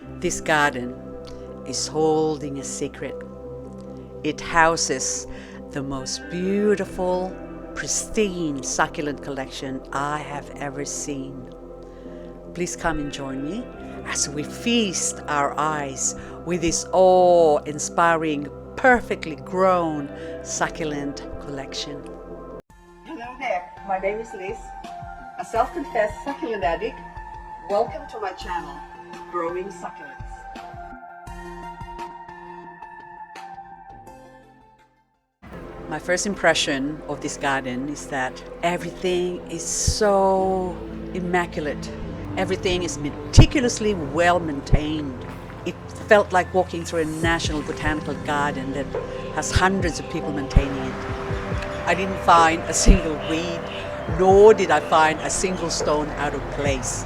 This garden is holding a secret. It houses the most beautiful, pristine succulent collection I have ever seen. Please come and join me as we feast our eyes with this awe-inspiring, perfectly grown succulent collection. Hello there, my name is Liz, a self-confessed succulent addict. Welcome to my channel, Growing Succulents. My first impression of this garden is that everything is so immaculate. Everything is meticulously well maintained. It felt like walking through a national botanical garden that has hundreds of people maintaining it. I didn't find a single weed, nor did I find a single stone out of place.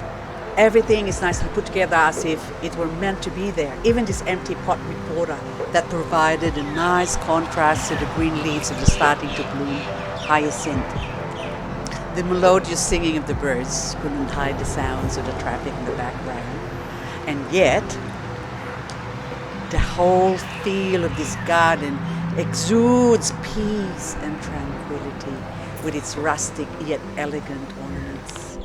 Everything is nicely put together as if it were meant to be there. Even this empty pot with water that provided a nice contrast to the green leaves of the starting to bloom hyacinth. The melodious singing of the birds couldn't hide the sounds of the traffic in the background. And yet, the whole feel of this garden exudes peace and tranquility with its rustic yet elegant ornaments.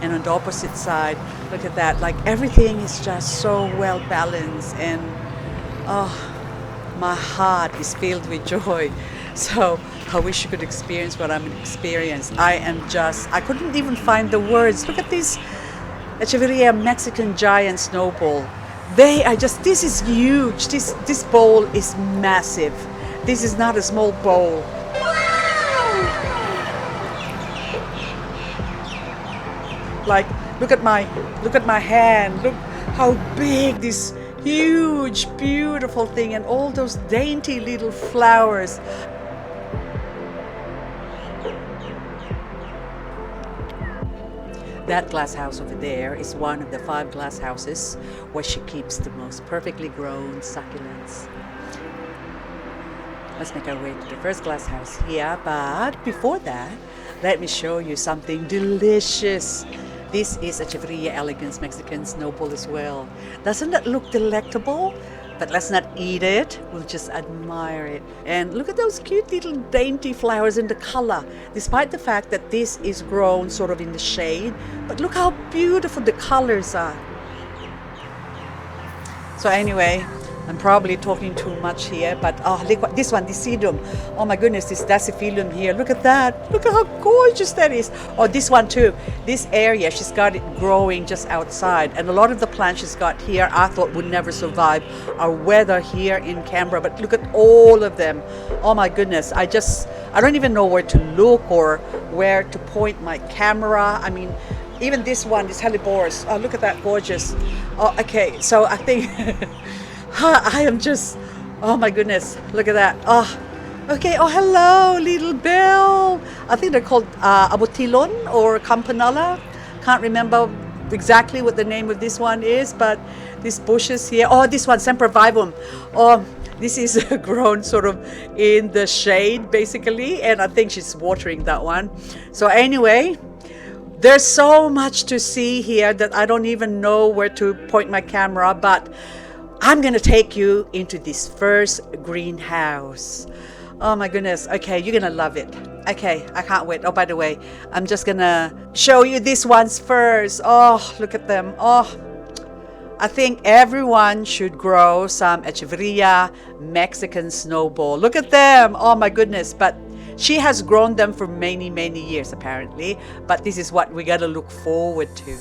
And on the opposite side, look at that, like everything is just so well balanced, and my heart is filled with joy. So I wish you could experience what I'm experiencing. I couldn't even find the words. Look at this Echeverria Mexican giant snowball. This is huge. This bowl is massive. This is not a small bowl. Like, look at my hand. Look how big this huge, beautiful thing, and all those dainty little flowers. That glass house over there is one of the 5 glass houses where she keeps the most perfectly grown succulents. Let's make our way to the first glass house here, but before that, let me show you something delicious. This is Echeverria elegans Mexican snowball as well. Doesn't that look delectable? But let's not eat it, we'll just admire it. And look at those cute little dainty flowers in the color, despite the fact that this is grown sort of in the shade. But look how beautiful the colors are. So anyway, I'm probably talking too much here, but look, this one, the sedum. Oh my goodness, this dasyphilum here. Look at that. Look at how gorgeous that is. Oh, this one too. This area, she's got it growing just outside. And a lot of the plants she's got here, I thought would never survive our weather here in Canberra. But look at all of them. Oh my goodness. I don't even know where to look or where to point my camera. I mean, even this one, this Helleborus. Oh, look at that, gorgeous. Oh, okay. So I think... I am just, oh my goodness, look at that. Oh, okay, oh hello, little bell. I think they're called Abotilon or Campanella. Can't remember exactly what the name of this one is, but these bushes here. Oh, this one, Sempervivum. Oh, this is grown sort of in the shade, basically, and I think she's watering that one. So anyway, there's so much to see here that I don't even know where to point my camera, but I'm going to take you into this first greenhouse. Oh my goodness. Okay, you're going to love it. Okay, I can't wait. Oh, by the way, I'm just going to show you these ones first. Oh, look at them. Oh, I think everyone should grow some Echeverria Mexican snowball. Look at them. Oh my goodness. But she has grown them for many, many years apparently. But this is what we got to look forward to.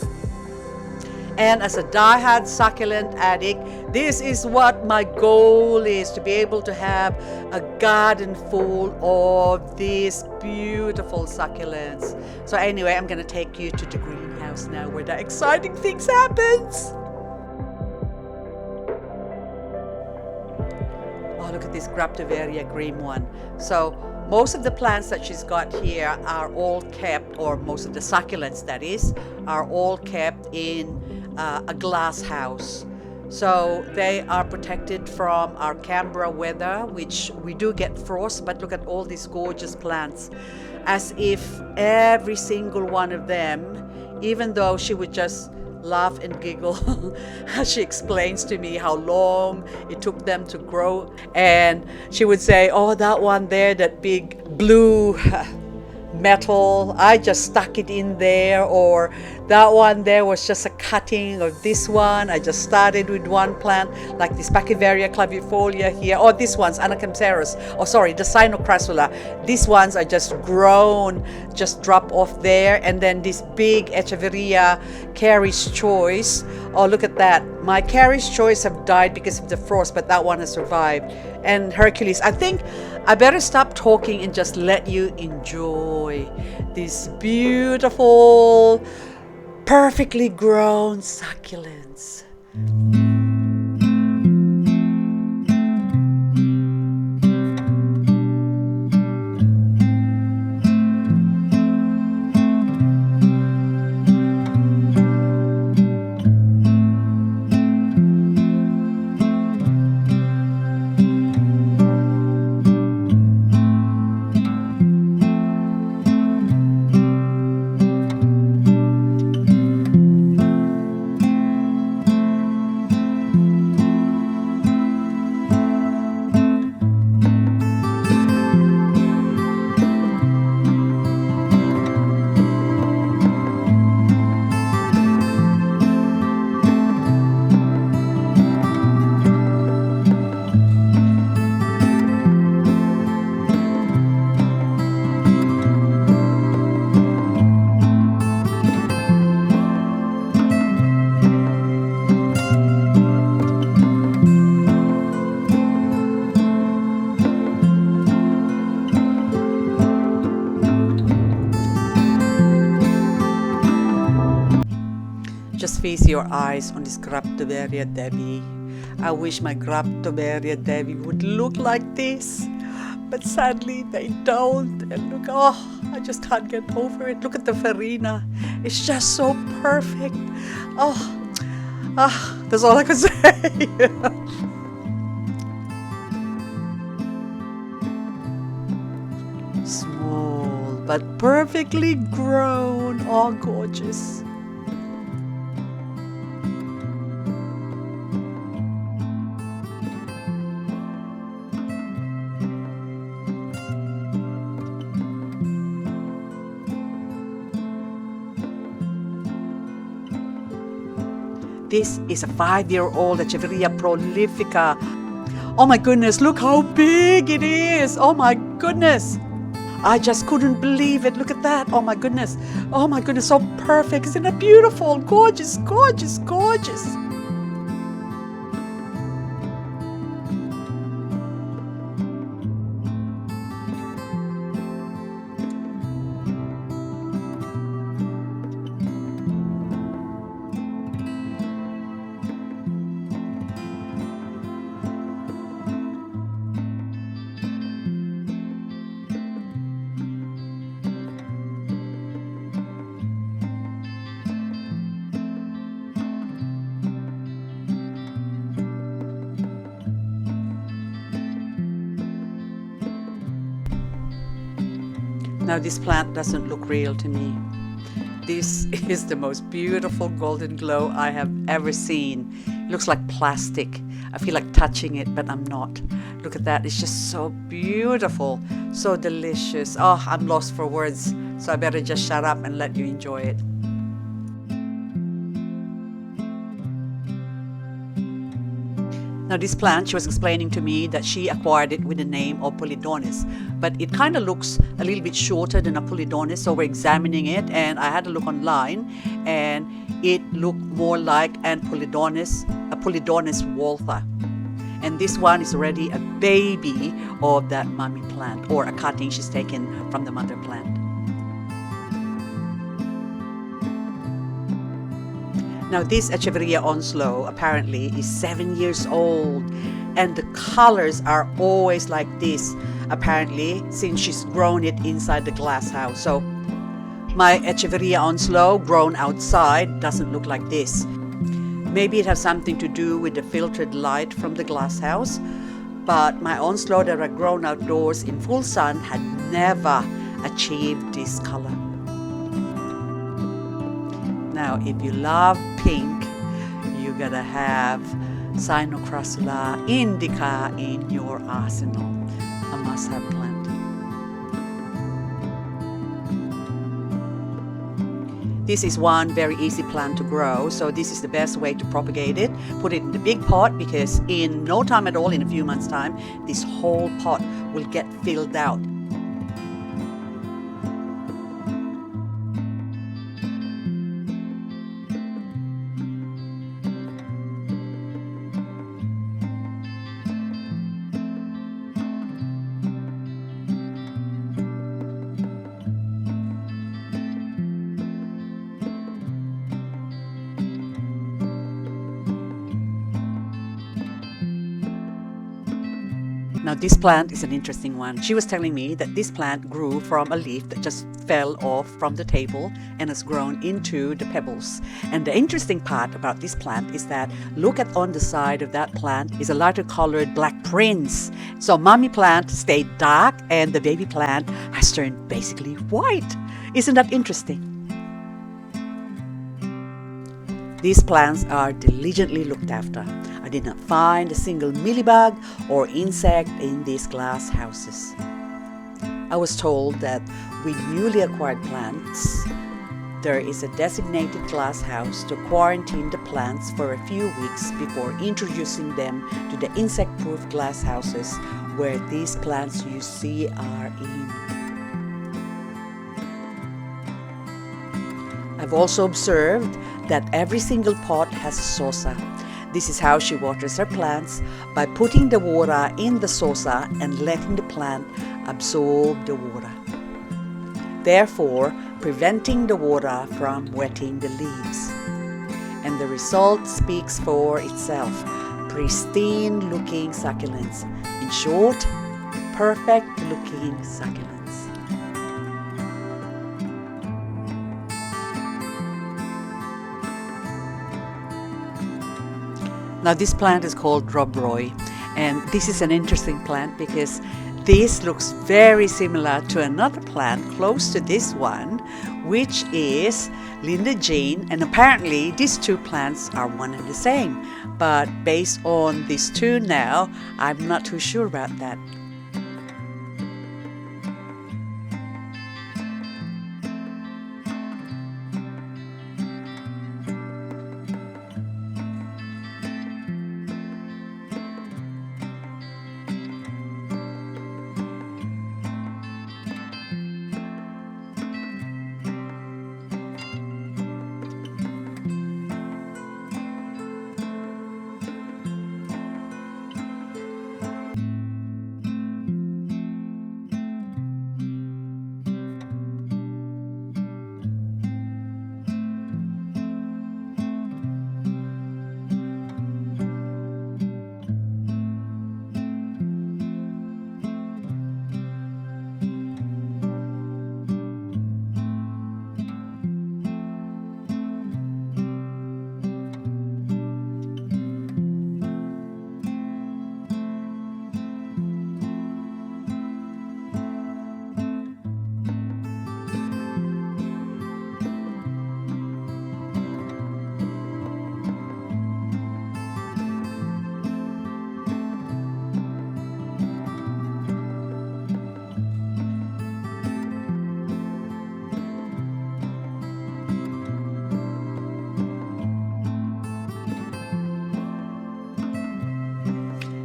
And as a die-hard succulent addict, this is what my goal is, to be able to have a garden full of these beautiful succulents. So anyway, I'm going to take you to the greenhouse now where the exciting things happens. Oh, look at this Graptivaria green one. So most of the plants that she's got here are all kept, or most of the succulents that is, are all kept in a glass house. So they are protected from our Canberra weather, which we do get frost, but look at all these gorgeous plants. As if every single one of them even though she would just laugh and giggle as she explains to me how long it took them to grow. And she would say, oh, that one there, that big blue metal, I just stuck it in there, or that one there was just a cutting of this one. I just started with one plant, like this Pachyvaria clavifolia here, or this one's Anacanthus, oh sorry, the Cyanocrassula. These ones are just grown, just drop off there. And then this big Echeveria Carrie's Choice. Oh, look at that. My Carrie's Choice have died because of the frost, but that one has survived. And Hercules, I think I better stop talking and just let you enjoy these beautiful, perfectly grown succulents. Just feast your eyes on this Graptoveria Devi. I wish my Graptoveria Devi would look like this, but sadly they don't. And look, oh, I just can't get over it. Look at the Farina. It's just so perfect. Oh, that's all I can say. Small, but perfectly grown. Oh, gorgeous. This is a 5-year-old Echeveria prolifica. Oh my goodness, look how big it is. Oh my goodness. I just couldn't believe it. Look at that. Oh my goodness. Oh my goodness, so perfect. Isn't it beautiful? Gorgeous, gorgeous, gorgeous. Now this plant doesn't look real to me. This is the most beautiful golden glow I have ever seen. It looks like plastic. I feel like touching it, but I'm not. Look at that. It's just so beautiful, so delicious. Oh, I'm lost for words, so I better just shut up and let you enjoy it. Now this plant, she was explaining to me that she acquired it with the name of Polydonis, but it kind of looks a little bit shorter than a Polydonis, so we're examining it, and I had a look online, and it looked more like a Polydonis waltha. And this one is already a baby of that mommy plant, or a cutting she's taken from the mother plant. Now this Echeveria Onslow apparently is 7 years old, and the colors are always like this, apparently, since she's grown it inside the glass house. So my Echeveria Onslow grown outside doesn't look like this. Maybe it has something to do with the filtered light from the glass house, but my Onslow that are grown outdoors in full sun had never achieved this color. Now, if you love pink, you gotta have Cyanocrassula indica in your arsenal. A must-have plant. This is one very easy plant to grow, so this is the best way to propagate it. Put it in the big pot, because in no time at all, in a few months' time, this whole pot will get filled out. Now this plant is an interesting one. She was telling me that this plant grew from a leaf that just fell off from the table and has grown into the pebbles. And the interesting part about this plant is that look at on the side of that plant is a lighter colored black prints. So mommy plant stayed dark and the baby plant has turned basically white. Isn't that interesting? These plants are diligently looked after. I did not find a single mealybug or insect in these glass houses. I was told that with newly acquired plants, there is a designated glass house to quarantine the plants for a few weeks before introducing them to the insect-proof glass houses where these plants you see are in. I've also observed that every single pot has a saucer. This is how she waters her plants, by putting the water in the saucer and letting the plant absorb the water, therefore preventing the water from wetting the leaves. And the result speaks for itself. Pristine looking succulents. In short, perfect looking succulents. Now this plant is called Robroy, and this is an interesting plant because this looks very similar to another plant close to this one, which is Linda Jane, and apparently these two plants are one and the same. But based on these two now, I'm not too sure about that.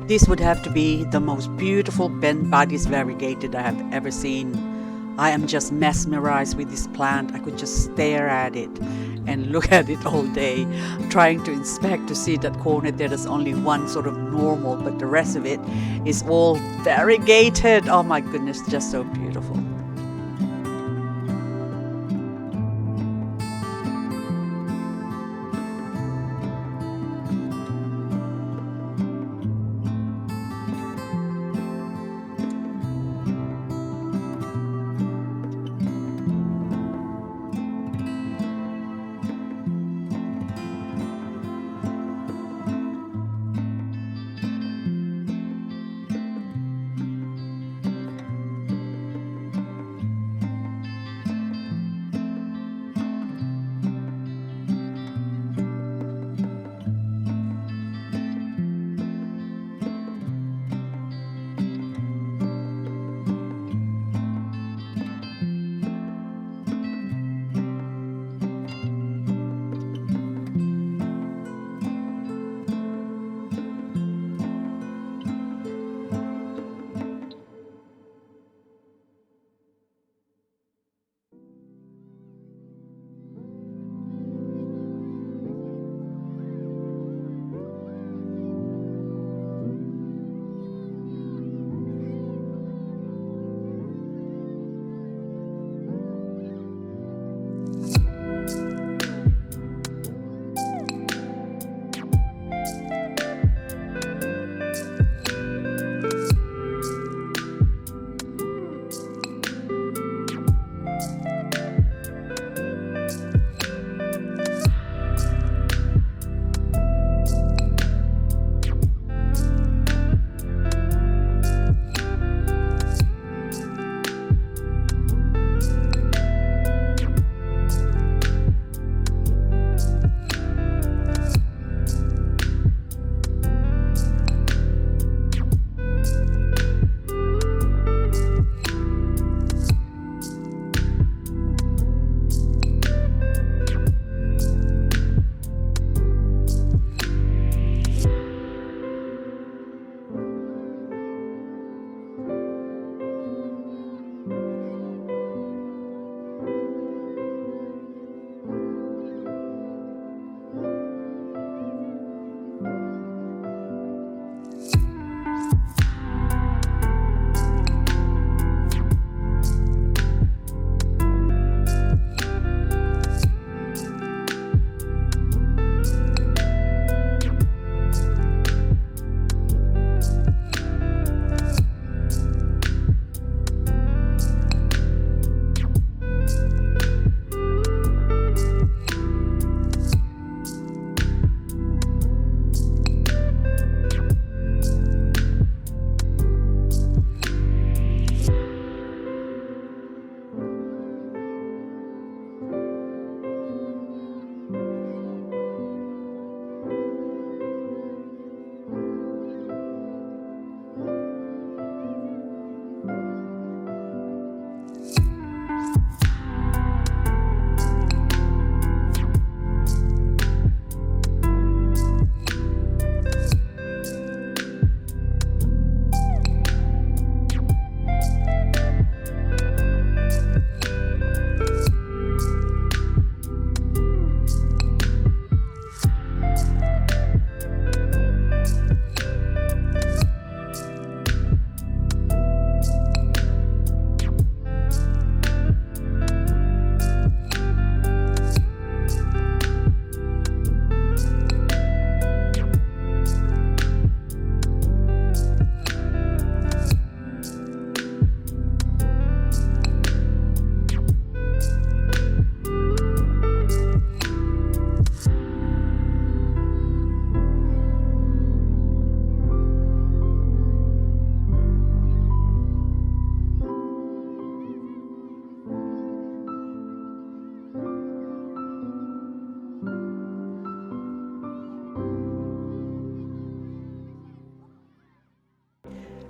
This would have to be the most beautiful bent bodies variegated I have ever seen. I am just mesmerized with this plant. I could just stare at it and look at it all day, trying to inspect to see that corner there is only one sort of normal, but the rest of it is all variegated. Oh my goodness, just so beautiful.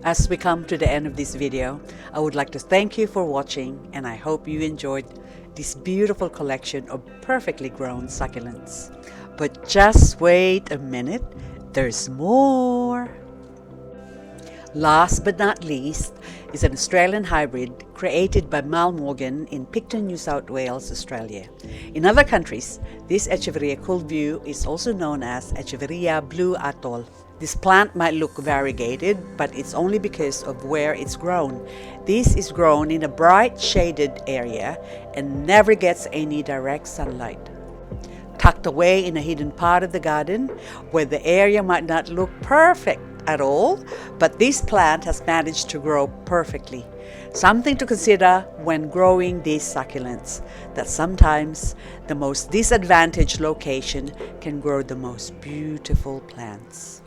As we come to the end of this video, I would like to thank you for watching, and I hope you enjoyed this beautiful collection of perfectly grown succulents. But just wait a minute, there's more! Last but not least is an Australian hybrid created by Mal Morgan in Picton, New South Wales, Australia. In other countries, this Echeveria coolview is also known as Echeveria blue atoll. This plant might look variegated, but it's only because of where it's grown. This is grown in a bright shaded area and never gets any direct sunlight. Tucked away in a hidden part of the garden, where the area might not look perfect at all, but this plant has managed to grow perfectly. Something to consider when growing these succulents, that sometimes the most disadvantaged location can grow the most beautiful plants.